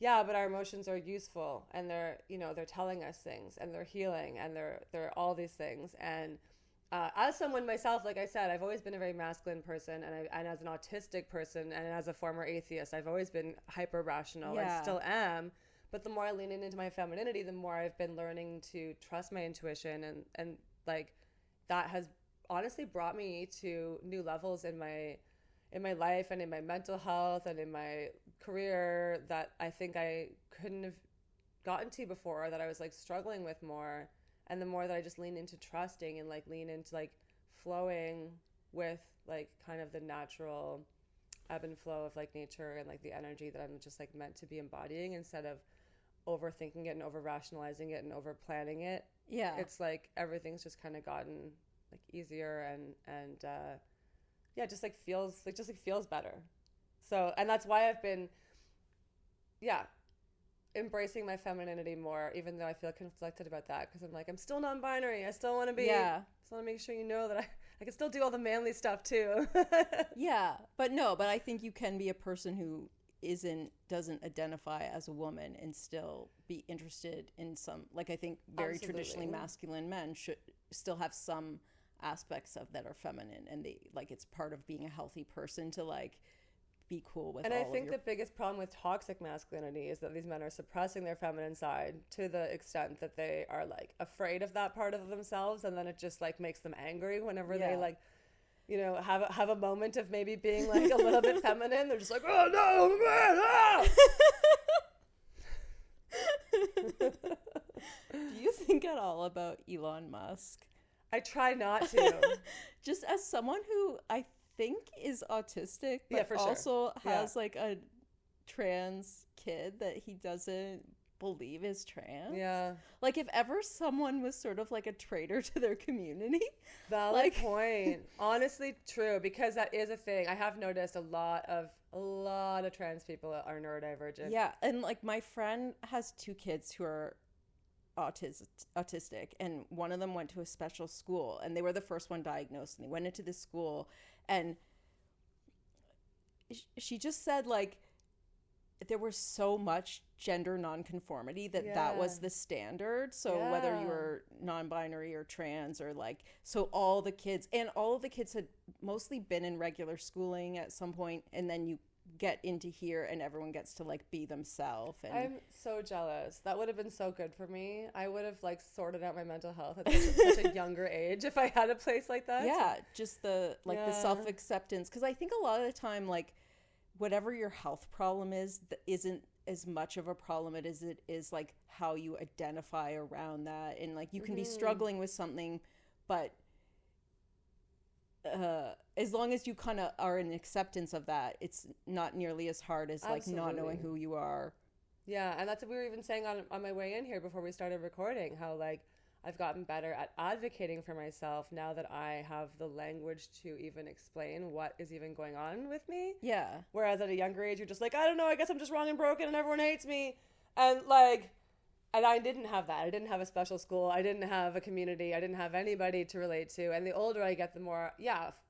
yeah, but our emotions are useful, and they're, you know, they're telling us things, and they're healing, and they're all these things. And as someone myself, like I said, I've always been a very masculine person, and as an autistic person, and as a former atheist, I've always been hyper rational, and still am. But the more I lean into my femininity, the more I've been learning to trust my intuition, and like that has honestly brought me to new levels in my life and in my mental health and in my career that I think I couldn't have gotten to before, that I was like struggling with more. And the more that I just lean into trusting and like lean into like flowing with like kind of the natural ebb and flow of like nature and like the energy that I'm just like meant to be embodying, instead of overthinking it and over rationalizing it and over planning it. Yeah. It's like everything's just kind of gotten like easier and just feels better. So, and that's why I've been embracing my femininity more, even though I feel conflicted about that, because I'm like, I'm still non-binary. I still want to be. Yeah. Just want to make sure you know that I can still do all the manly stuff too. Yeah, but I think you can be a person who doesn't identify as a woman and still be interested in some, like I think very traditionally masculine men should still have some aspects of that are feminine, and they like it's part of being a healthy person to like be cool with. And I think the biggest problem with toxic masculinity is that these men are suppressing their feminine side to the extent that they are like afraid of that part of themselves, and then it just like makes them angry whenever they like, you know, have a moment of maybe being like a little bit feminine. They're just like, oh no, man, ah! Do you think at all about Elon Musk? I try not to. Just as someone who I think is autistic, but also has like a trans kid that he doesn't believe is trans. Yeah. Like if ever someone was sort of like a traitor to their community. Valid point. Honestly, true, because that is a thing. I have noticed a lot of trans people are neurodivergent. Yeah, and like my friend has 2 kids who are autistic, and one of them went to a special school, and they were the first one diagnosed, and they went into this school, and she just said like there was so much gender nonconformity that was the standard. So whether you were non-binary or trans or like, so all the kids had mostly been in regular schooling at some point, and then you get into here and everyone gets to like be themselves. And I'm so jealous. That would have been so good for me. I would have like sorted out my mental health at such a younger age if I had a place like that. Yeah, just the self-acceptance, because I think a lot of the time like whatever your health problem isn't as much of a problem as it is like how you identify around that. And like you can be struggling with something, but as long as you kind of are in acceptance of that, it's not nearly as hard as like not knowing who you are. Yeah, and that's what we were even saying on my way in here before we started recording, how like I've gotten better at advocating for myself now that I have the language to even explain what is even going on with me. Yeah. Whereas at a younger age, you're just like, I don't know, I guess I'm just wrong and broken and everyone hates me. And like, And I didn't have that. I didn't have a special school. I didn't have a community. I didn't have anybody to relate to. And the older I get, the more,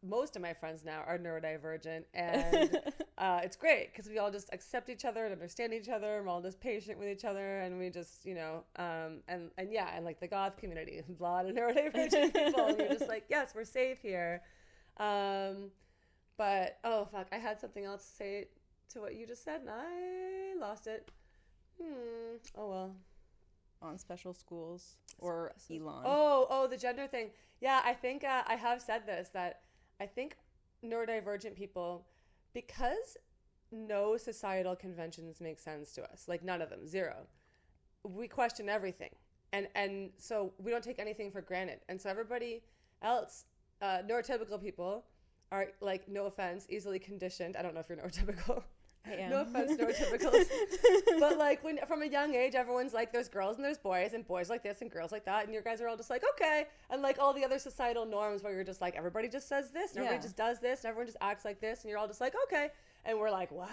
most of my friends now are neurodivergent. And it's great because we all just accept each other and understand each other. And we're all just patient with each other. And we just, and like the goth community, a lot of neurodivergent people. And you're just like, yes, we're safe here. But, oh, fuck, I had something else to say to what you just said, and I lost it. Oh, well. On special schools or Elon. Oh, the gender thing. Yeah, I think I have said this, that I think neurodivergent people, because no societal conventions make sense to us, like none of them, zero, we question everything. And so we don't take anything for granted. And so everybody else, neurotypical people are, like, no offense, easily conditioned. I don't know if you're neurotypical. I am. No offense, neurotypicals. But like when from a young age, everyone's like, there's girls and there's boys, and boys like this and girls like that, and you guys are all just like, okay, and like all the other societal norms where you're just like, everybody just says this, and everybody just does this, and everyone just acts like this, and you're all just like, okay, and we're like, what?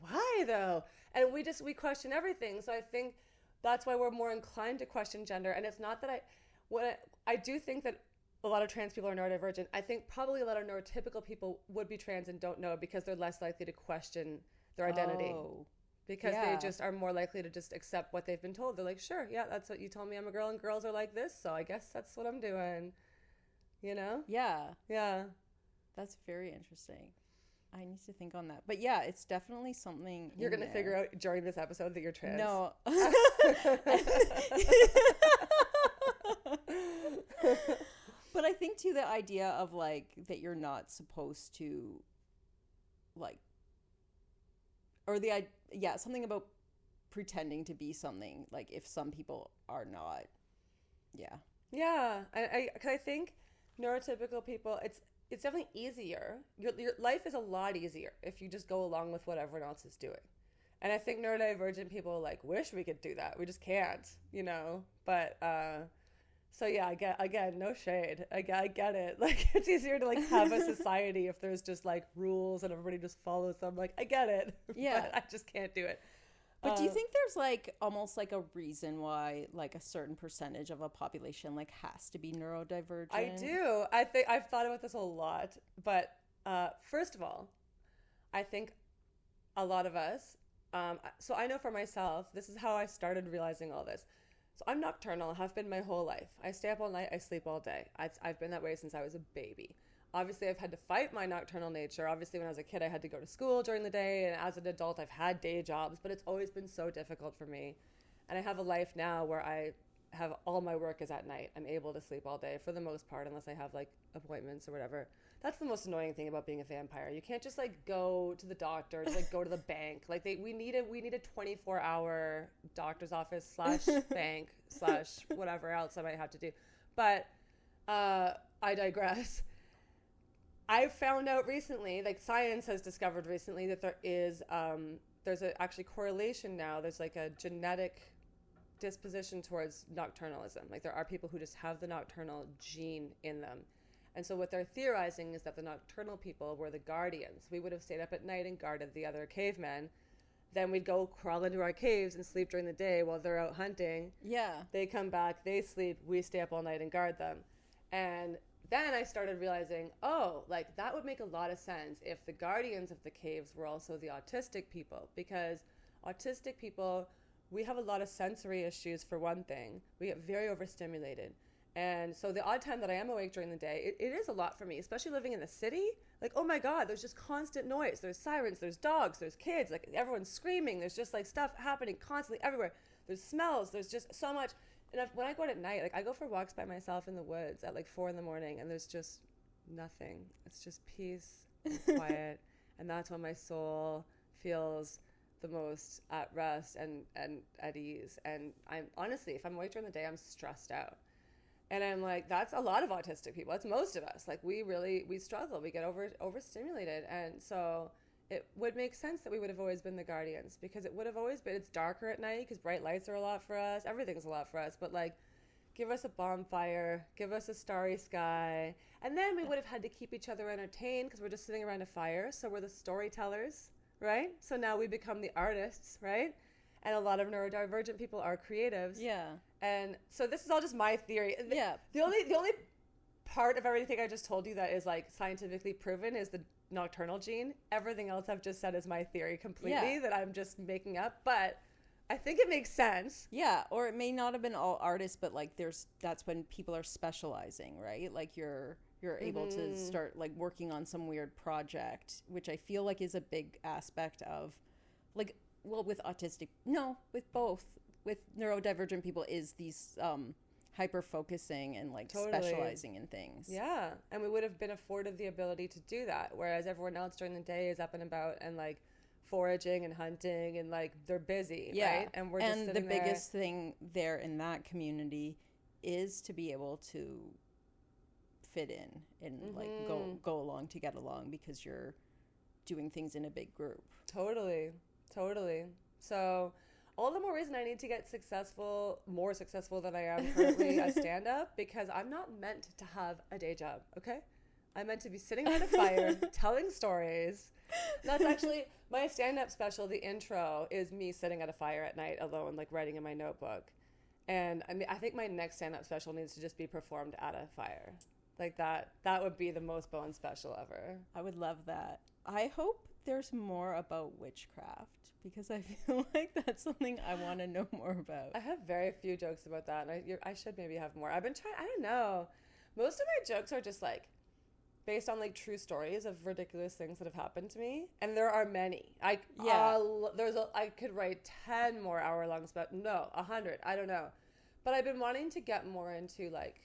Why though? And we question everything. So I think that's why we're more inclined to question gender. And it's not that I do think that a lot of trans people are neurodivergent. I think probably a lot of neurotypical people would be trans and don't know because they're less likely to question their identity, because they just are more likely to just accept what they've been told. They're like, sure, yeah, that's what you told me, I'm a girl and girls are like this, so I guess that's what I'm doing, yeah, that's very interesting. I need to think on that, but yeah, it's definitely something you're gonna figure out during this episode that you're trans. No. But I think too, the idea of like that you're not supposed to like, or something about pretending to be something, like if some people are not. I think neurotypical people, it's definitely easier. Your life is a lot easier if you just go along with what everyone else is doing. And I think neurodivergent people like wish we could do that. We just can't, but so yeah, again, no shade. I get it. Like, it's easier to like have a society if there's just like rules and everybody just follows them. Like, I get it. Yeah. But I just can't do it. But do you think there's like almost like a reason why like a certain percentage of a population like has to be neurodivergent? I do. I think I've thought about this a lot. But first of all, I think a lot of us, so I know for myself, this is how I started realizing all this. So I'm nocturnal, have been my whole life. I stay up all night, I sleep all day. I've been that way since I was a baby. Obviously, I've had to fight my nocturnal nature. Obviously, when I was a kid, I had to go to school during the day. And as an adult, I've had day jobs, but it's always been so difficult for me. And I have a life now where I have all my work is at night. I'm able to sleep all day for the most part, unless I have like appointments or whatever. That's the most annoying thing about being a vampire. You can't just like go to the doctor, like go to the bank. Like we need a 24-hour doctor's office / bank / whatever else I might have to do. But I digress. I found out recently, like science has discovered recently, that there is there's actually correlation now. There's like a genetic disposition towards nocturnalism. Like there are people who just have the nocturnal gene in them. And so what they're theorizing is that the nocturnal people were the guardians. We would have stayed up at night and guarded the other cavemen. Then we'd go crawl into our caves and sleep during the day while they're out hunting. Yeah. They come back, they sleep, we stay up all night and guard them. And then I started realizing, like that would make a lot of sense if the guardians of the caves were also the autistic people, because autistic people, we have a lot of sensory issues for one thing. We get very overstimulated. And so the odd time that I am awake during the day, it is a lot for me, especially living in the city. Like, oh my God, there's just constant noise. There's sirens, there's dogs, there's kids, like everyone's screaming. There's just like stuff happening constantly everywhere. There's smells, there's just so much. And when I go out at night, like I go for walks by myself in the woods at like 4 a.m, and there's just nothing. It's just peace and quiet. And that's when my soul feels the most at rest and at ease. And I'm honestly, if I'm awake during the day, I'm stressed out. And I'm like, that's a lot of autistic people. That's most of us. Like we struggle. We get overstimulated. And so it would make sense that we would have always been the guardians, because it would have always been, it's darker at night because bright lights are a lot for us. Everything's a lot for us. But like, give us a bonfire, give us a starry sky. And then we would have had to keep each other entertained because we're just sitting around a fire. So we're the storytellers, right? So now we become the artists, right? and a lot of neurodivergent people are creatives. Yeah. And so this is all just my theory. Yeah. The only part of everything I just told you that is like scientifically proven is the nocturnal gene. Everything else I've just said is my theory completely that I'm just making up, but I think it makes sense. Yeah, or it may not have been all artists, but like that's when people are specializing, right? Like you're able to start like working on some weird project, which I feel like is a big aspect of like, well, with both with neurodivergent people is these hyper focusing and like specializing in things. Yeah, and we would have been afforded the ability to do that, whereas everyone else during the day is up and about and like foraging and hunting and like they're busy, right? And we're just sitting the biggest thing there in that community is to be able to fit in and like go along to get along because you're doing things in a big group. Totally. So all the more reason I need to get more successful than I am currently a stand-up, because I'm not meant to have a day job, okay? I'm meant to be sitting around a fire telling stories. That's actually my stand-up special. The intro is me sitting at a fire at night alone, like writing in my notebook. And I mean, I think my next stand-up special needs to just be performed at a fire. Like that would be the most Bonez special ever. I would love that. I hope there's more about witchcraft because I feel like that's something I want to know more about. I have very few jokes about that, and I should maybe have more. I've been trying. I don't know. Most of my jokes are just like based on like true stories of ridiculous things that have happened to me, and there are many. I could write 10 more hour-long about 100. I don't know, but I've been wanting to get more into like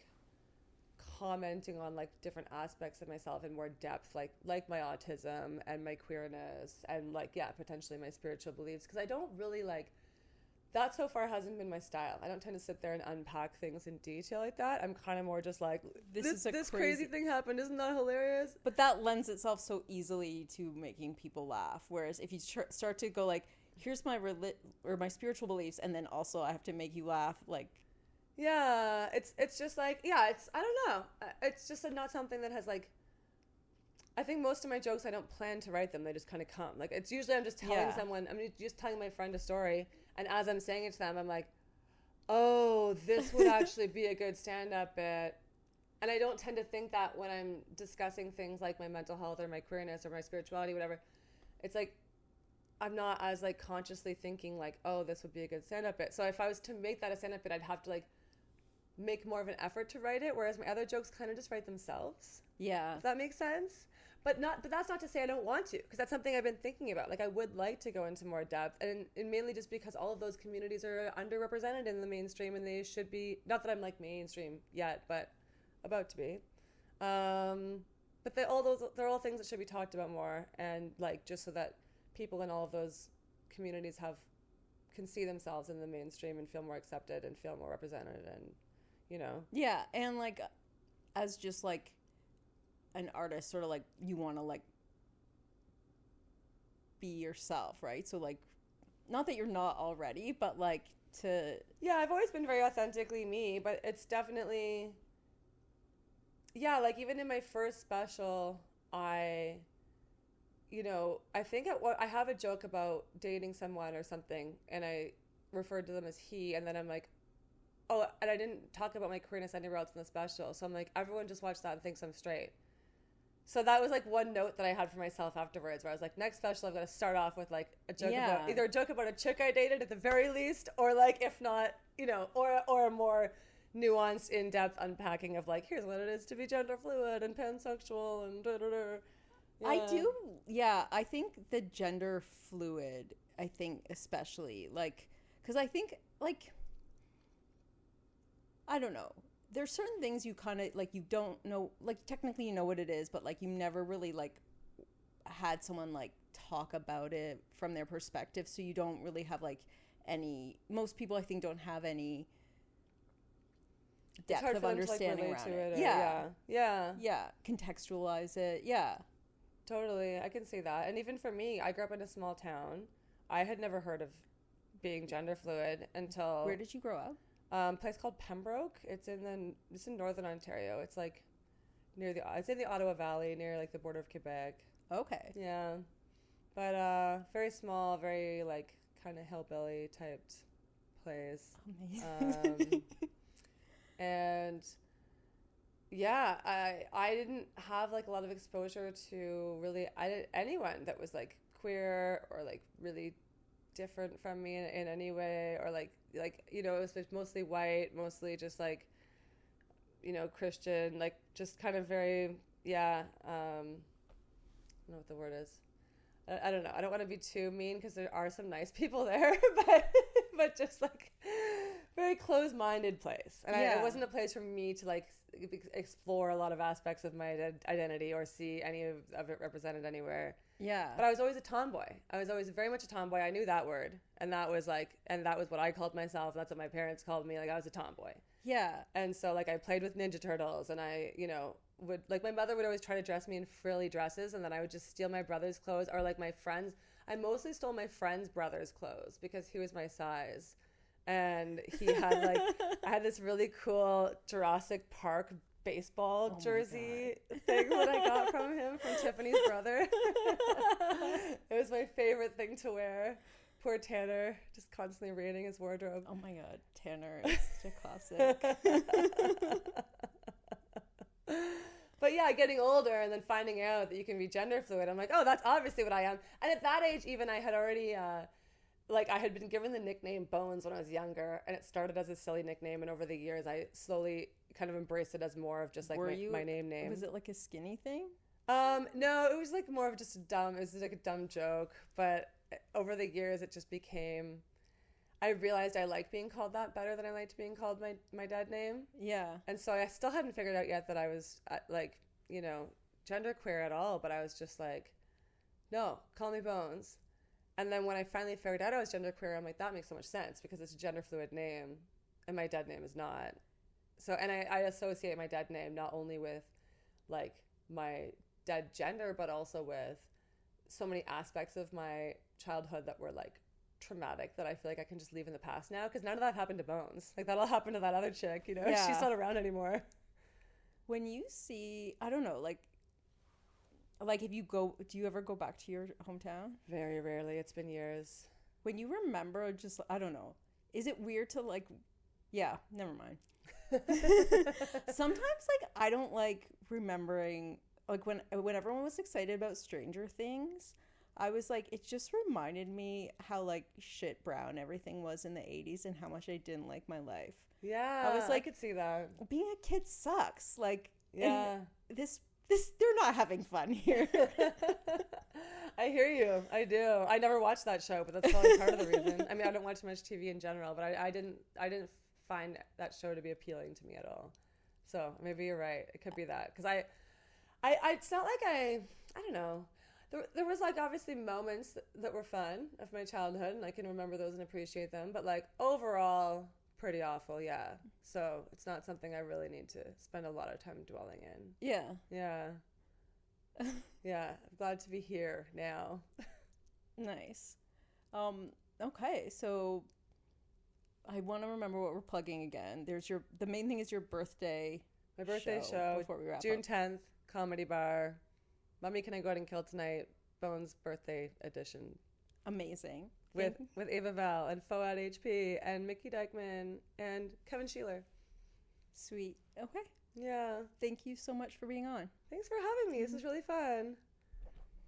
commenting on like different aspects of myself in more depth, like my autism and my queerness and like potentially my spiritual beliefs, because I don't really like that so far hasn't been my style. I don't tend to sit there and unpack things in detail like that. I'm kind of more just like this crazy thing happened, isn't that hilarious? But that lends itself so easily to making people laugh, whereas if you start to go like, here's my my spiritual beliefs, and then also I have to make you laugh, like it's just like I don't know, it's just not something that has like, I think most of my jokes I don't plan to write them, they just kind of come. Like it's usually I'm just telling someone, I'm just telling my friend a story, and as I'm saying it to them I'm like, oh, this would actually be a good stand-up bit. And I don't tend to think that when I'm discussing things like my mental health or my queerness or my spirituality, whatever. It's like I'm not as like consciously thinking like, oh, this would be a good stand-up bit. So if I was to make that a stand-up bit, I'd have to like make more of an effort to write it, whereas my other jokes kind of just write themselves. Yeah. If that makes sense. But that's not to say I don't want to, because that's something I've been thinking about. Like I would like to go into more depth, and mainly just because all of those communities are underrepresented in the mainstream, and they should be, not that I'm like mainstream yet, but about to be. But they're all things that should be talked about more, and like just so that people in all of those communities can see themselves in the mainstream and feel more accepted and feel more represented, and Yeah, and like as just like an artist, sort of like you want to like be yourself, right? So like, not that you're not already, but like to I've always been very authentically me, but it's definitely like even in my first special, I think I have a joke about dating someone or something, and I referred to them as he, and then I'm like, oh, and I didn't talk about my queerness anywhere else in the special, so I'm like, everyone just watched that and thinks I'm straight. So that was like one note that I had for myself afterwards, where I was like, next special I've got to start off with like a joke about either a joke about a chick I dated at the very least, or like if not, or a more nuanced, in-depth unpacking of like, here's what it is to be gender fluid and pansexual and I think the gender fluid, I think especially like, because I think like, I don't know, there's certain things you kind of like, you don't know, like technically you know what it is, but like you never really like had someone like talk about it from their perspective, so you don't really have like most people I think don't have any depth of understanding around it. Contextualize it. Totally, I can see that. And even for me, I grew up in a small town. I had never heard of being gender fluid until... Where did you grow up? A place called Pembroke. It's in northern Ontario. It's like it's in the Ottawa Valley, near like the border of Quebec. Okay. Yeah. But very small, very like kind of hillbilly typed place. Amazing. And yeah, I didn't have like a lot of exposure to really anyone that was like queer or like really different from me in any way, or like you know, it was mostly white, mostly just like, you know, Christian, like just kind of very, yeah, I don't know what the word is. I don't know. I don't want to be too mean because there are some nice people there, but just like very closed-minded place. And it wasn't a place for me to like explore a lot of aspects of my identity or see any of it represented anywhere. Yeah. But I was always a tomboy. I was always very much a tomboy. I knew that word. And that was what I called myself. That's what my parents called me. Like, I was a tomboy. Yeah. And so like I played with Ninja Turtles, and I, you know, would like, my mother would always try to dress me in frilly dresses, and then I would just steal my brother's clothes, or like my friends. I mostly stole my friend's brother's clothes because he was my size. And he had like, I had this really cool Jurassic Park baseball jersey thing that I got from him, from Tiffany's brother. It was my favorite thing to wear. Poor Tanner, just constantly raiding his wardrobe. Oh my God, Tanner is such a classic. But yeah, getting older and then finding out that you can be gender fluid, I'm like, oh, that's obviously what I am. And at that age, even, I had already, like, I had been given the nickname Bones when I was younger, and it started as a silly nickname, and over the years, I slowly kind of embraced it as more of just like my name. Was it like a skinny thing? No, it was like more of just it was like a dumb joke, but over the years, it just became, I realized I liked being called that better than I liked being called my dead name. Yeah. And so I still hadn't figured out yet that I was like, you know, genderqueer at all, but I was just like, no, call me Bones. And then when I finally figured out I was genderqueer, I'm like, that makes so much sense because it's a gender fluid name and my dead name is not. So, and I associate my dead name not only with like my dead gender, but also with so many aspects of my childhood that were like traumatic that I feel like I can just leave in the past now, because none of that happened to Bones. Like, that'll happen to that other chick, you know? Yeah. She's not around anymore. When you see, I don't know, like if you go, do you ever go back to your hometown? Very rarely. It's been years. When you remember, just, I don't know, is it weird to like, yeah, never mind. Sometimes like I don't like remembering, like when everyone was excited about Stranger Things, I was like, it just reminded me how like shit brown everything was in the 80s and how much I didn't like my life. Yeah, I was like, I could see that. Being a kid sucks. Like, yeah, this they're not having fun here. I hear you. I do. I never watched that show, but that's probably part of the reason. I mean, I don't watch much TV in general, but I didn't find that show to be appealing to me at all. So maybe you're right. It could be that, because I it's not like I don't know. There was like obviously moments that were fun of my childhood, and I can remember those and appreciate them. But like overall, pretty awful, yeah. So it's not something I really need to spend a lot of time dwelling in. Yeah. Yeah. Yeah. I'm glad to be here now. Nice. Okay, so I want to remember what we're plugging again. The main thing is your birthday. My birthday show before we wrap June up. 10th, Comedy Bar. Mommy, Can I Go Out and Kill Tonight? Bones birthday edition. Amazing. With Ava Val and Foad HP and Mickey Dykeman and Kevin Sheeler. Sweet. Okay. Yeah. Thank you so much for being on. Thanks for having me. This was really fun.